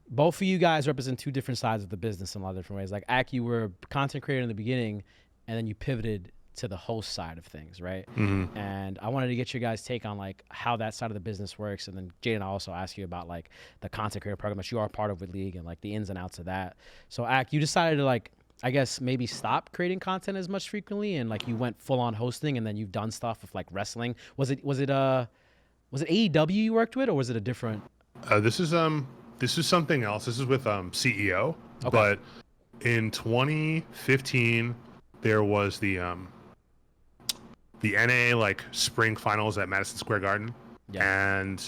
both of you guys represent two different sides of the business in a lot of different ways. Like Ak, you were a content creator in the beginning, and then you pivoted to the host side of things, right? Mm-hmm. And I wanted to get your guys' take on like how that side of the business works, and then Jaden, I'll also ask you about like the content creator program that you are part of with League and like the ins and outs of that. So Ak, you decided to like, I guess maybe stop creating content as much frequently, and like you went full on hosting, and then you've done stuff with like wrestling. Was it AEW you worked with, or was it a different? This is something else. This is with CEO. Okay. But in 2015, there was the NA like spring finals at Madison Square Garden, and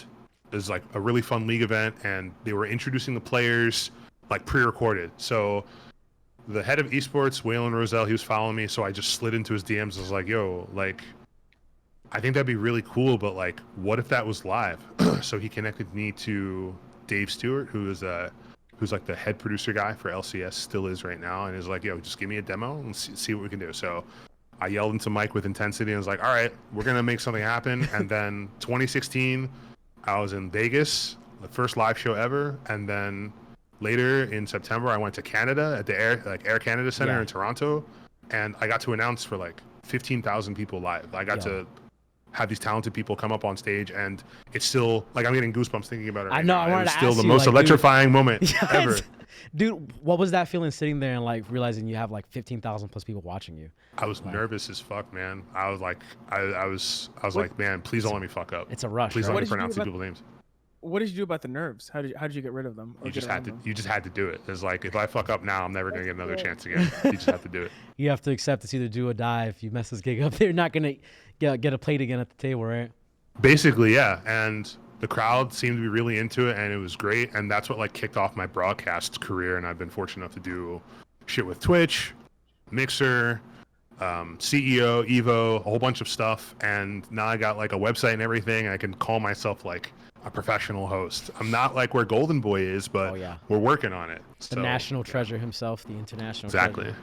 it was like a really fun league event, and they were introducing the players like pre-recorded. So the head of esports, Waylon Roselle, he was following me, so I just slid into his DMs. I was like, "Yo, like, I think that'd be really cool, but like, what if that was live?" So he connected me to Dave Stewart, who's like the head producer guy for LCS, still is right now, and is like, "Yo, just give me a demo and see what we can do." So I yelled into Mike with intensity and was like, "All right, we're gonna make something happen." And then 2016, I was in Vegas, the first live show ever, and then later in September, I went to Canada at the Air Canada Center in Toronto, and I got to announce for like 15,000 people live. I got to have these talented people come up on stage, and it's still like I'm getting goosebumps thinking about it. Right I know. Now. I wanted it was to still ask the you, most like, electrifying moment ever. Dude, what was that feeling sitting there and like realizing you have like 15,000 plus people watching you? I was nervous as fuck, man. I was like, I was like, man, please don't let me fuck up. It's a rush. Please right? let me pronounce these people's names. What did you do about the nerves? How did you get rid of them? You just had to do it. It's like, if I fuck up now, I'm never gonna get another chance again. You just have to do it. You have to accept it's either do or die. If you mess this gig up, they're not gonna get a plate again at the table, right? Basically, yeah. And the crowd seemed to be really into it, and it was great. And that's what like kicked off my broadcast career. And I've been fortunate enough to do shit with Twitch, Mixer, CEO, Evo, a whole bunch of stuff. And now I got like a website and everything. And I can call myself like a professional host. I'm not like where Golden Boy is, but we're working on it. The national treasure himself, the international exactly. treasure.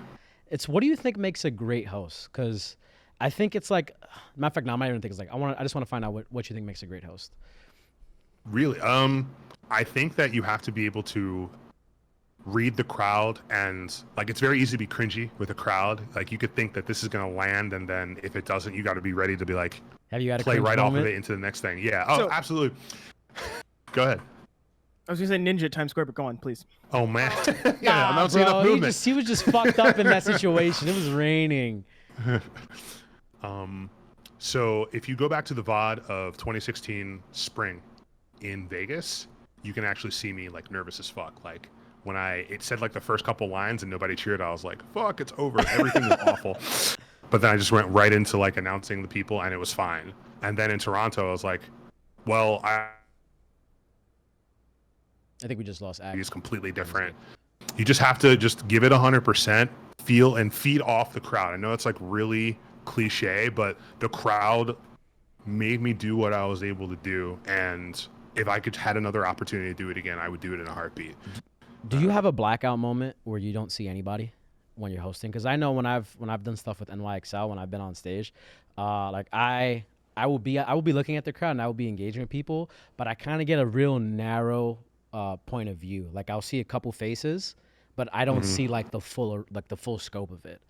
It's what do you think makes a great host? Because I think it's like, matter of fact, now I don't think it's like I just want to find out what you think makes a great host. Really, I think that you have to be able to read the crowd, and like it's very easy to be cringy with a crowd. Like you could think that this is gonna land, and then if it doesn't, you got to be ready to be like, have you had play right moment? off of it into the next thing? Yeah. Oh, absolutely. Go ahead. I was gonna say ninja Times Square, but go on, please. Oh man, yeah, I'm not seeing enough movement. He was just fucked up in that situation. It was raining. So if you go back to the VOD of 2016 spring in Vegas, you can actually see me like nervous as fuck. Like when it said like the first couple lines and nobody cheered, I was like, fuck, it's over. Everything was awful. But then I just went right into like announcing the people, and it was fine. And then in Toronto, I was like, well, I think we just lost Ak. It's completely different. You just have to just give it 100%, feel and feed off the crowd. I know it's like really cliche, but the crowd made me do what I was able to do, and if I could had another opportunity to do it again, I would do it in a heartbeat. Do you have a blackout moment where you don't see anybody when you're hosting? Because I know when I've done stuff with NYXL, when I've been on stage, like I will be looking at the crowd and I will be engaging with people, but I kind of get a real narrow point of view. Like I'll see a couple faces, but I don't see like the full scope of it.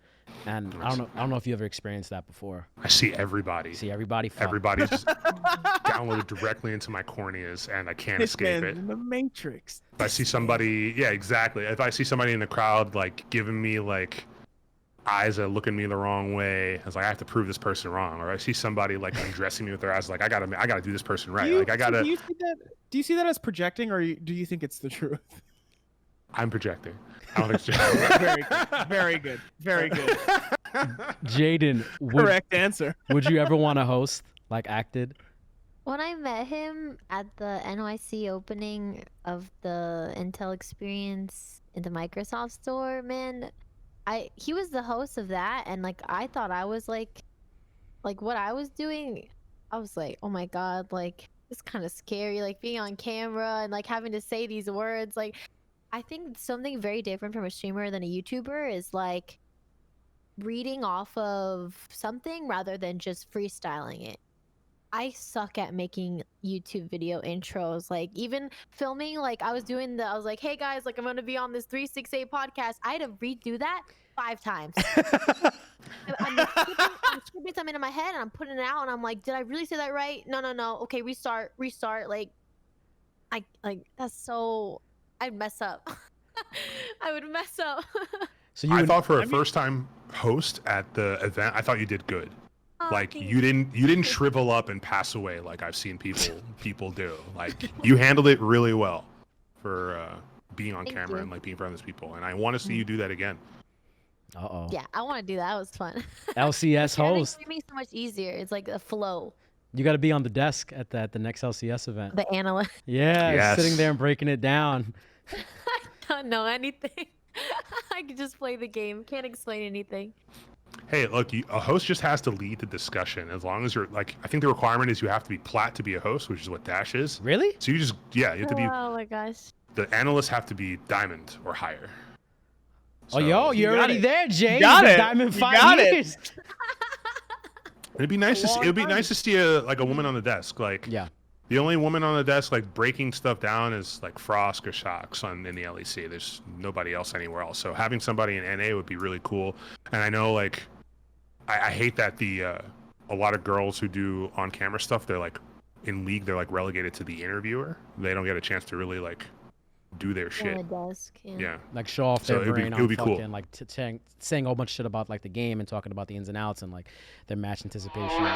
And I don't know if you ever experienced that before. I see everybody. Everybody's just downloaded directly into my corneas, and I can't escape it. In the Matrix. If I see somebody, yeah, exactly. If I see somebody in the crowd like giving me like eyes that look at me the wrong way, I was like, I have to prove this person wrong. Or I see somebody like undressing me with their eyes, like I gotta do this person right. Do you see that as projecting, or do you think it's the truth? I'm projecting. I don't think Very good. Jaden, correct answer. Would you ever want to host like acted? When I met him at the NYC opening of the Intel Experience in the Microsoft store, man, he was the host of that, and like I thought I was like what I was doing, I was like, oh my god, like it's kind of scary, like being on camera and like having to say these words. Like I think something very different from a streamer than a YouTuber is like reading off of something rather than just freestyling it. I suck at making YouTube video intros. Like even filming, like I was like, hey guys, like I'm gonna be on this 368 podcast. I had to redo that 5 times. I'm skipping something in my head and I'm putting it out and I'm like, did I really say that right? No. Okay, restart. Like that's so I'd mess up. I would mess up. So I thought for a first-time host at the event, I thought you did good. Oh, Like thank you didn't shrivel up and pass away like I've seen people do. Like you handled it really well for being on Thank camera you. and like being in front of these people. And I want to see you do that again. Uh-oh. Yeah, I want to do that. It was fun. LCS host. Streaming so much easier. It's like a flow. You got to be on the desk at the next LCS event. The analyst. Yeah, Yes. sitting there and breaking it down. I don't know anything. I can just play the game. Can't explain anything. Hey, look, a host just has to lead the discussion. As long as you're like, I think the requirement is you have to be plat to be a host, which is what Dash is. Really? So you have to be. Oh my gosh. The analysts have to be diamond or higher. Oh, yo, you're got already it. there, Jay. You got You've been it. Diamond You 5 got it. years. It'd be nice to see. long It'd be time. nice to see a woman on the desk. Like Yeah. the only woman on the desk like breaking stuff down is like Frosk or Shocks in the LEC. There's nobody else anywhere else. So having somebody in NA would be really cool. And I know like I hate that a lot of girls who do on camera stuff, they're like in league, they're like relegated to the interviewer. They don't get a chance to really like do their On shit. the desk. Yeah. Like show off So their it'd be- brain it on would be cool. fucking like saying a whole bunch of shit about like the game and talking about the ins and outs and like their match anticipation.